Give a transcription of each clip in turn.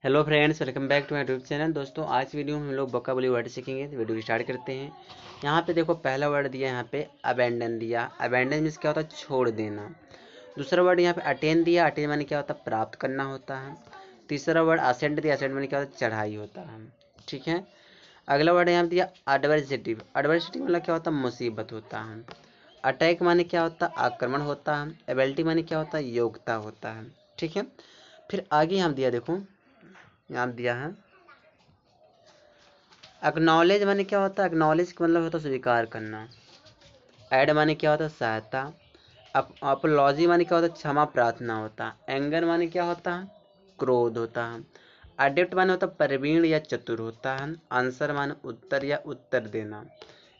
Hello friends, welcome back to my YouTube channel. दोस्तों, आज video में हम लोग वोकैबुलरी वर्ड सीखेंगे। तो वीडियो स्टार्ट करते हैं। यहाँ पे देखो, पहला वर्ड दिया यहाँ पे अबेंडन दिया। अबेंडन मीन्स क्या होता है? छोड़ देना। दूसरा वर्ड यहाँ पे अटेन दिया। अटेन माने क्या होता है? प्राप्त करना होता है। तीसरा वर्ड असेंड दिया। असेंड माने क्या होता है? चढ़ाई होता है। ठीक है। अगला वर्ड यहाँ पे दिया एडवर्सिटी। एडवर्सिटी मतलब क्या होता है? मुसीबत होता है। अटैक माने क्या होता है? आक्रमण होता है। एबिलिटी माने क्या होता है? योग्यता होता है। ठीक है। फिर आगे यहाँ दिया, देखो यहाँ दिया है एक्नॉलेज माने क्या होता है? एक्नॉलेज का मतलब होता है स्वीकार करना। ऐड माने क्या होता है? सहायता। अपोलॉजी माने क्या होता है? क्षमा प्रार्थना होता है। एंगर माने क्या होता है? क्रोध होता है। अडेप्ट माने होता है प्रवीण या चतुर होता है। आंसर माने उत्तर या उत्तर देना।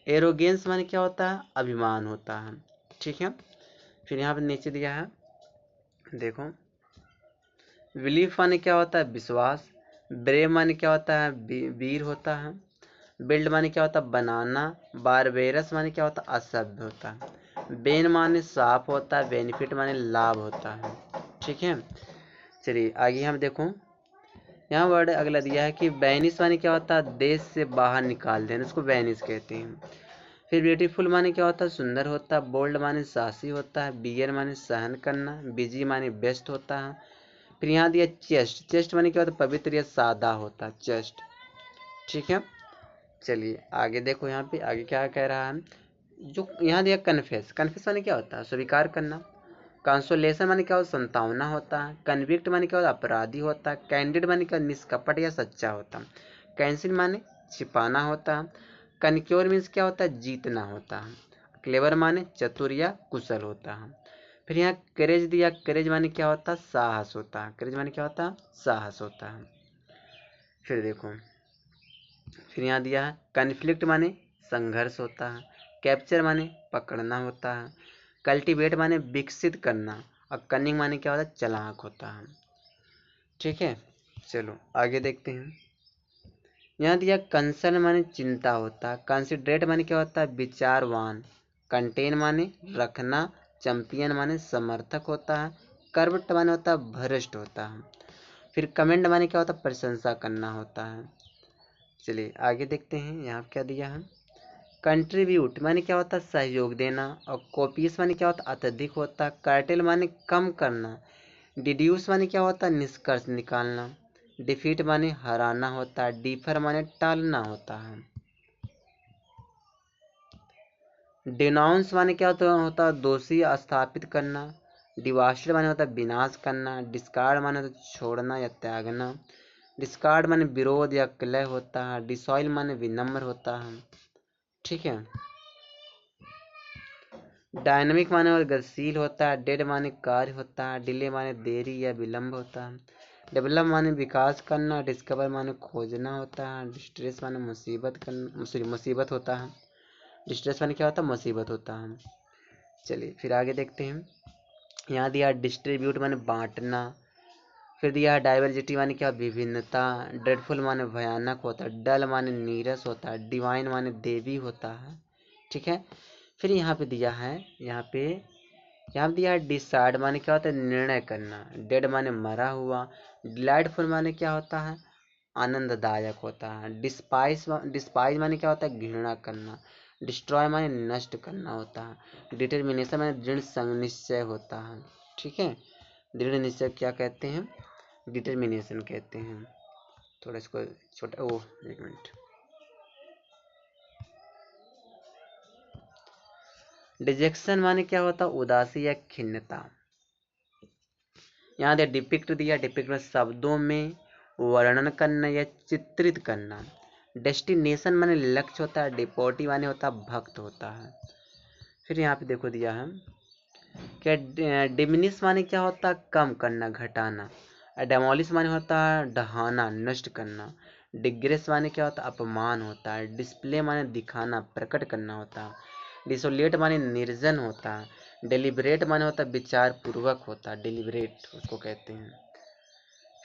एरोगेंस माने क्या होता है? अभिमान होता है। ठीक है। फिर यहाँ पे नीचे दिया है, देखो बिलीफ माने क्या होता है? विश्वास। ब्रेव माने क्या होता है? वीर होता है। बिल्ड माने क्या होता है? बनाना। बारबेरस माने क्या होता है? असभ्य होता है। बेन माने साफ होता है। बेनिफिट माने लाभ होता है। ठीक है। चलिए आगे हम देखो, यहाँ वर्ड अगला दिया है कि बैनिस माने क्या होता है? देश से बाहर निकाल देना, उसको बैनिस कहते हैं। फिर ब्यूटीफुल माने क्या होता है? सुंदर होता है। बोल्ड माने साहसी होता है। बियर माने सहन करना। बिजी माने व्यस्त होता है। फिर यहाँ दिया चेस्ट। चेस्ट माने क्या होता है? पवित्र या सादा होता है, चेस्ट। ठीक है। चलिए आगे देखो, यहाँ पे आगे क्या कह रहा है। जो यहाँ दिया कन्फेस। कन्फेस माने क्या होता है? स्वीकार करना। कंसोलेशन माने क्या होता है? संतावना होता है। कन्विक्ट माने क्या होता है? अपराधी होता है। कैंडिड माने क्या? निष्कपट या सच्चा होता है। कैंसिल माने छिपाना होता है। कनक्योर मीन्स क्या होता है? जीतना होता है। क्लेवर माने चतुर या कुशल होता है। फिर यहाँ करेज दिया। करेज माने क्या होता है? साहस होता है। करेज माने क्या होता है? साहस होता है। फिर देखो, फिर यहाँ दिया है कन्फ्लिक्ट माने संघर्ष होता है। कैप्चर माने पकड़ना होता है। कल्टीवेट माने विकसित करना। और कनिंग माने क्या होता है? चालाक होता है। ठीक है। चलो आगे देखते हैं। यहाँ दिया कंसर्न माने चिंता होता है। कंसिडरेट माने क्या होता है? विचारवान। कंटेन माने रखना। चैंपियन माने समर्थक होता है। कर्वट माने होता है भ्रष्ट होता है। फिर कमेंड माने क्या होता है? प्रशंसा करना होता है। चलिए आगे देखते हैं, यहाँ क्या दिया है। कंट्रीब्यूट माने क्या होता है? सहयोग देना। और कॉपीस माने क्या होता है? अत्यधिक होता है। कार्टेल माने कम करना। डिड्यूस माने क्या होता है? निष्कर्ष निकालना। डिफीट माने हराना होता है। डिफर माने टालना होता है। डिनाउंस माने क्या होता है? दोषी स्थापित करना। डिवास्टेड माने होता है विनाश करना। डिस्कार्ड माने होता है छोड़ना या त्यागना। डिस्कार्ड माने विरोध या क्लय होता है। डिसॉइल माने विनम्र होता है। ठीक है। डायनेमिक माने और गतिशील होता है। डेड माने कार्य होता है। डिले माने देरी या विलंब होता है। डेवलप माने विकास करना। डिस्कवर माने खोजना होता है। डिस्ट्रेस माने मुसीबत करना, सॉरी मुसीबत होता है। डिस्ट्रेस माने क्या होता है? मुसीबत होता है। चलिए फिर आगे देखते हैं। यहाँ दिया डिस्ट्रीब्यूट माने बांटना। फिर दिया डाइवर्सिटी माने क्या? विभिन्नता। ड्रेडफुल माने भयानक होता है। डल माने नीरस होता है। डिवाइन माने देवी होता है। ठीक है। फिर यहाँ पे दिया है, यहाँ पे दिया है डिसाइड माने क्या होता है? निर्णय करना। डेड माने मरा हुआ। डिलाइटफुल माने क्या होता है? आनंददायक होता है। डिस्पाइज माने क्या होता है? घृणा करना। डिस्ट्रॉय माने नष्ट करना होता है। डिटर्मिनेशन माने दृढ़ निश्चय होता है। ठीक है। दृढ़ निश्चय क्या कहते हैं? डिटर्मिनेशन कहते हैं। थोड़ा इसको छोटा, ओह एक मिनट। डिजेक्शन माने क्या होता है? उदासी या खिन्नता। यहाँ दिया डिपिक्ट दिया। डिपिक्ट में शब्दों में वर्णन करना या चित्रित करना। डेस्टिनेशन माने लक्ष्य होता है। डिपोटी माने होता है भक्त होता है। फिर यहाँ पे देखो दिया है क्या, डिमिनिश माने क्या होता है? कम करना, घटाना। डेमोलिश माने होता है ढहाना, नष्ट करना। डिग्रेस माने क्या होता है? अपमान होता है। डिस्प्ले माने दिखाना, प्रकट करना होता है। डिसोलिएट माने निर्जन होता है। डेलिब्रेट माने होता है विचार पूर्वक होता है। डेलिब्रेट उसको कहते हैं।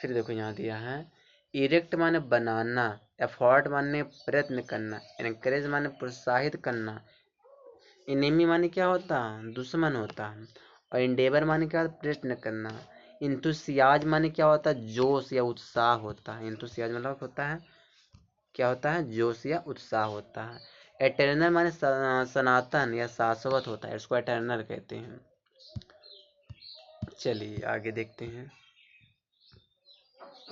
फिर देखो यहाँ दिया है इरेक्ट माने बनाना। एफर्ट माने प्रयत्न करना। एनकरेज माने प्रोत्साहित करना। इनेमी माने क्या होता है? दुश्मन होता है। और इंडेवर माने क्या होता है? प्रयत्न करना। इंथुसियाज माने क्या होता है, जोश या उत्साह होता है। इंथुसियाज मतलब होता है, क्या होता है, जोश या उत्साह होता है। एटर्नल माने सनातन या शाश्वत होता है, इसको एटर्नल कहते हैं। चलिए आगे देखते हैं।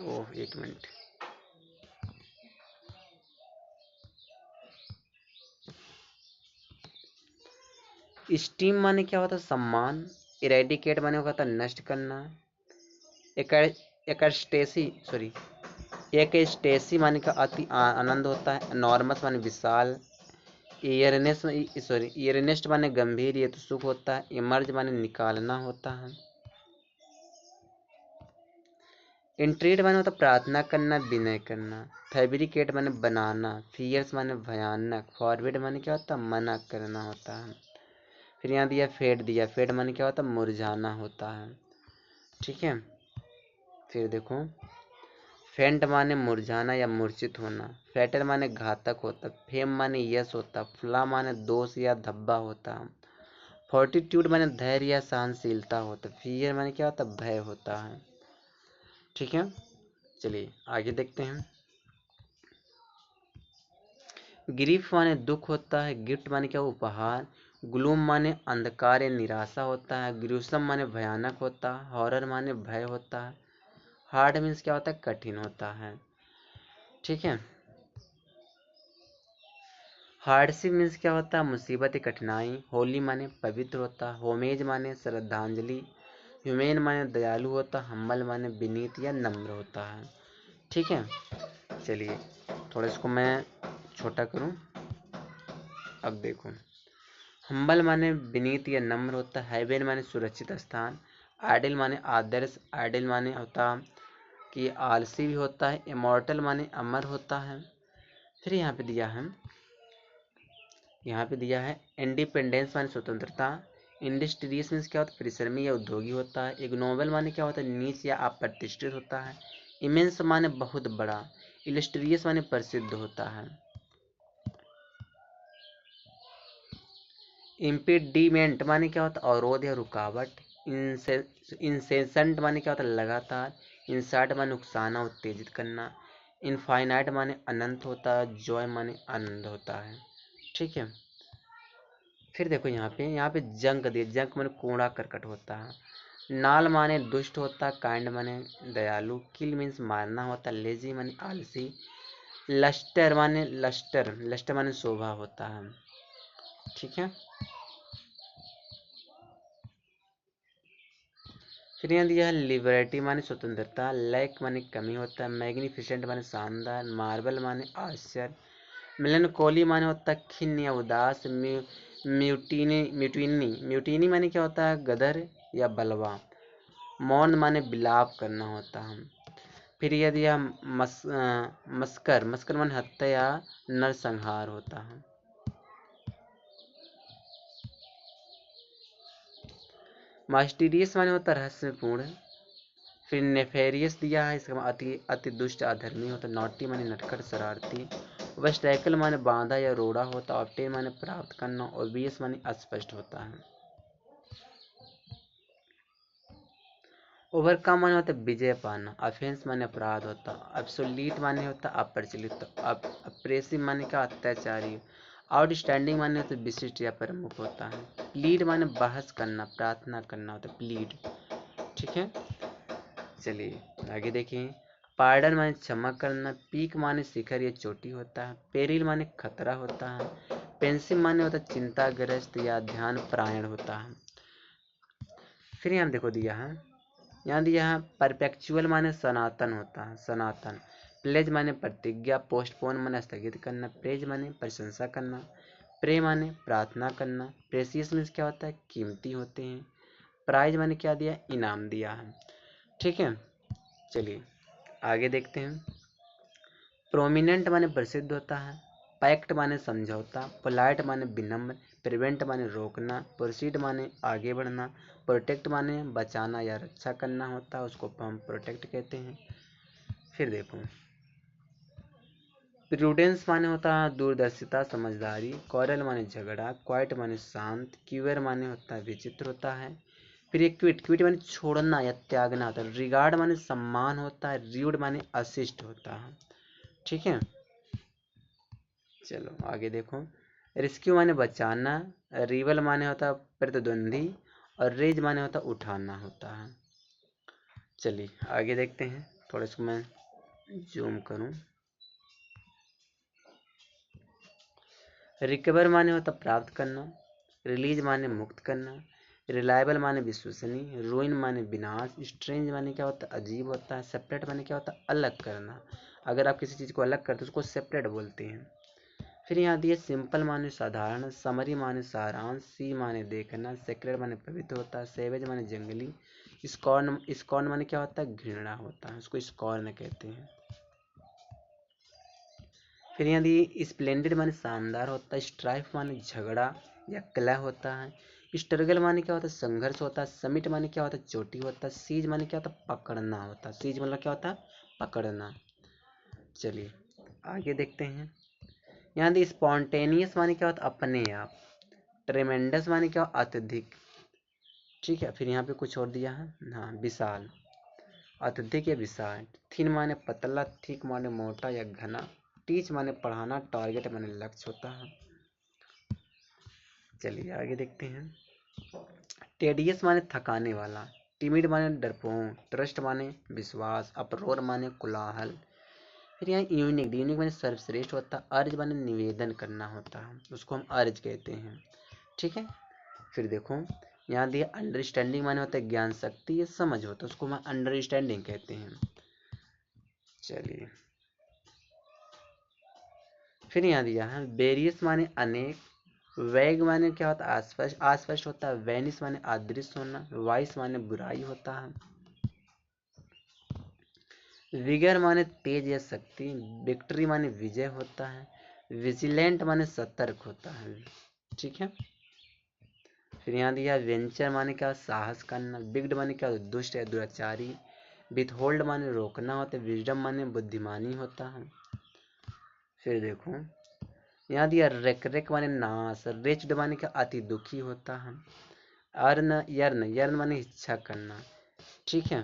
ओह एक मिनट। स्टीम माने क्या होता है, सम्मान। इरेडिकेट माने होता है नष्ट करना। एकस्टेसी सॉरी एकस्टेसी माने का अति आनंद होता है। नॉर्मस माने विशाल। ईयरनेस सॉरी ईयरनेस्ट माने गंभीर, ये तो सुख होता है। इमर्ज माने निकालना होता है। इंट्रीड माने होता प्रार्थना करना, विनय करना। फैब्रिकेट माने बनाना। फियर्स माने भयानक। फॉरवर्ड माने क्या होता है, मना करना होता है। फिर यहाँ दिया फेड, दिया फेड माने क्या होता है, मुरझाना होता है। ठीक है, फिर देखो फेंट माने मुरझाना या मूर्छित होना। फैटर माने घातक होता। फेम माने यश होता। फ्ला माने दोष या धब्बा होता। फोर्टिट्यूड माने धैर्य या सहनशीलता होता। फियर माने क्या होता, भय होता है। ठीक है, चलिए आगे देखते हैं। ग्रीफ माने दुख होता है। गिफ्ट माने क्या, उपहार। ग्लूम माने अंधकार या निराशा होता है। ग्रूसम माने भयानक होता है। हॉरर माने भय होता है। हार्ड मीन्स क्या होता है, कठिन होता है। ठीक है, हार्डशिप मीन्स क्या होता है, मुसीबत या कठिनाई। होली माने पवित्र होता है। होमेज माने श्रद्धांजलि। ह्यूमेन माने दयालु होता। हम्बल माने विनीत या नम्र होता है। ठीक है, चलिए थोड़ा इसको मैं छोटा करूं। अब देखो, हम्बल माने विनीत या नम्र होता है। हेवन माने सुरक्षित स्थान। आइडल माने आदर्श। आइडल माने होता कि आलसी भी होता है। इमॉर्टल माने अमर होता है। फिर यहाँ पे दिया है इंडिपेंडेंस माने स्वतंत्रता। इंडस्ट्रियस मीन्स क्या होता है, परिश्रमी या उद्योगी होता है। इग्नोबल माने क्या होता है, नीच या अप्रतिष्ठित होता है। इमेंस माने बहुत बड़ा। इलस्ट्रियस माने प्रसिद्ध होता है। इम्पीडिमेंट माने क्या होता है, अवरोध या रुकावट। इंसेसेंट माने क्या होता है, लगातार। इंसाइट माने उकसाना, उत्तेजित करना। इनफाइनाइट माने अनंत होता है। जॉय माने आनंद होता है। ठीक है, फिर देखो यहाँ पे जंक दिए। जंक माने कूड़ा करकट होता है। नाल माने दुष्ट होता है। काइंड माने दयालु। किल मीन्स मारना होता है। लेजी माने आलसी। लस्टर माने शोभा होता है। ठीक है, फिर यहाँ दिया है लिबर्टी माने स्वतंत्रता। लैक माने कमी होता है। मैग्निफिसेंट माने शानदार। मार्बल माने आश्चर्य। मेलनकोली माने होता है खिन्न या उदास। म्यूटिनी माने क्या होता है, गदर या बलवा। मौन माने विलाप करना होता है। फिर यदि हम मस्कर मस्कर माने हत्या या नरसंहार होता है। मास्टीरियस माने होता है रहस्यपूर्ण। फिर नेफेरियस दिया है, इसका अति अति दुष्ट अधर्मी होता है। नॉटी माने नटखट शरारती। वेस्टैकल माने बांधा या रोड़ा होता है। ऑप्टेन माने प्राप्त करना। ओबियस माने अस्पष्ट होता है। ओवरकम माने होता है विजय पाना। ऑफेंस माने अपराध होता है। एब्सोल्यूट माने होता है अप्रचलित। अप्रेसिव माने का अत्याचारी। आउटस्टैंडिंग माने होता है विशिष्ट या प्रमुख होता है। प्लीड माने बहस करना, प्रार्थना करना होता है, प्लीड। ठीक है, चलिए आगे देखिए। पार्डन माने क्षमा करना। पीक माने शिखर या चोटी होता है। पेरिल माने खतरा होता है। पेंसिव माने होता है चिंताग्रस्त या ध्यान परायण होता है। फिर यहाँ देखो दिया है, यहाँ दिया है परपेचुअल माने सनातन होता है, सनातन। प्लेज माने प्रतिज्ञा। पोस्टपोन माने स्थगित करना। प्रेज माने प्रशंसा करना। प्रे माने प्रार्थना करना। प्रेसियस मीन्स क्या होता है, कीमती होते हैं। प्राइज माने क्या दिया, इनाम दिया है। ठीक है, चलिए आगे देखते हैं। प्रोमिनेंट माने प्रसिद्ध होता है। पैक्ट माने समझौता। पोलाइट माने विनम्र। प्रिवेंट माने रोकना। प्रोसीड माने आगे बढ़ना। प्रोटेक्ट माने बचाना या रक्षा करना होता है, उसको हम प्रोटेक्ट कहते हैं। फिर देखो, प्रूडेंस माने होता है दूरदर्शिता, समझदारी। क्वारल माने झगड़ा। क्वाइट माने शांत। क्यूअर माने होता है विचित्र होता है। फिर ये क्विट, क्विट माने छोड़ना या त्यागना होता है। रिगार्ड माने सम्मान होता है। र्यूड माने अशिष्ट होता है। ठीक है, चलो आगे देखो। रेस्क्यू माने बचाना, रिवल माने होता है प्रतिद्वंदी, और रेज माने होता है उठाना होता है। चलिए आगे देखते हैं, थोड़ा इसको मैं जूम करूं। रिकवर माने होता प्राप्त करना, रिलीज माने मुक्त करना, रिलायबल माने विश्वसनीय, रूइन माने विनाश, स्ट्रेंज माने क्या होता है अजीब होता है, सेपरेट माने क्या होता है अलग करना। अगर आप किसी चीज़ को अलग करते हो उसको सेपरेट बोलते हैं। फिर यहाँ दिए सिंपल माने साधारण, समरी माने सारांश, सी माने देखना, सेक्रेट माने पवित्र होता है, सेवेज माने जंगली, स्कॉर्न, स्कॉर्न माने क्या होता है घृणा होता है, उसको स्कॉर्न कहते हैं। फिर यहाँ दिए स्प्लेंडेड माने शानदार होता है, स्ट्राइफ माने झगड़ा या कलह होता है, स्ट्रगल माने क्या होता है संघर्ष होता है, समिट माने क्या होता है चोटी होता है, सीज माने क्या होता है पकड़ना होता है। सीज मतलब क्या होता है पकड़ना। चलिए आगे देखते हैं। यहाँ दी स्पॉन्टेनियस माने क्या होता है अपने आप, ट्रेमेंडस माने क्या अत्यधिक। ठीक है, फिर यहाँ पे कुछ और दिया है, हाँ विशाल, अत्यधिक या विशाल। थिन माने पतला, थिक माने मोटा या घना, टीच माने पढ़ाना, टारगेट माने लक्ष्य होता है। चलिए आगे देखते हैं। टेडियस माने थकाने वाला, टिमिड माने डरपोक, ट्रस्ट माने विश्वास, अप्रोर माने कोलाहल। फिर यहाँ यूनिक, यूनिक माने सर्वश्रेष्ठ होता है, अर्ज माने निवेदन करना होता है, उसको हम अर्ज कहते हैं। ठीक है, फिर देखो यहाँ दिया अंडरस्टैंडिंग माने होता है ज्ञान शक्ति या समझ होता है, उसको हम अंडरस्टैंडिंग कहते हैं। चलिए फिर यहाँ दिया है वेरियस माने अनेक, वैग माने क्या होता है अस्पष्ट, अस्पष्ट होता है, वैनिस माने अदृश्य होना, वाइस माने बुराई होता है, विगर माने तेज या शक्ति, विक्ट्री माने विजय होता है, विजिलेंट माने सतर्क होता है। ठीक है, फिर यहाँ दिया वेंचर माने क्या साहस करना, बिग्ड माने क्या दुष्ट या दुराचारी, विथहोल्ड माने रोकना होता है, विजडम माने बुद्धिमानी होता है। फिर देखो यहाँ दिया रेक, रेक माने नाश, रिच्ड माने क्या अति दुखी होता है, अर्न, यर्न, यर्न माने इच्छा करना। ठीक है,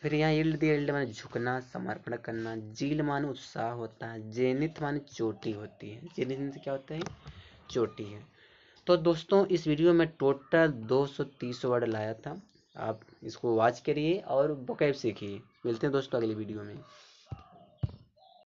फिर यहाँ यील्ड दिया, यील्ड माने झुकना समर्पण करना, जील माने उत्साह होता है, जेनिथ माने चोटी होती है, जेनिथ क्या होता है चोटी है। तो दोस्तों इस वीडियो में टोटल 230 वर्ड लाया था, आप इसको वॉच करिए और वोकैब सीखिए। मिलते हैं दोस्तों अगली वीडियो में।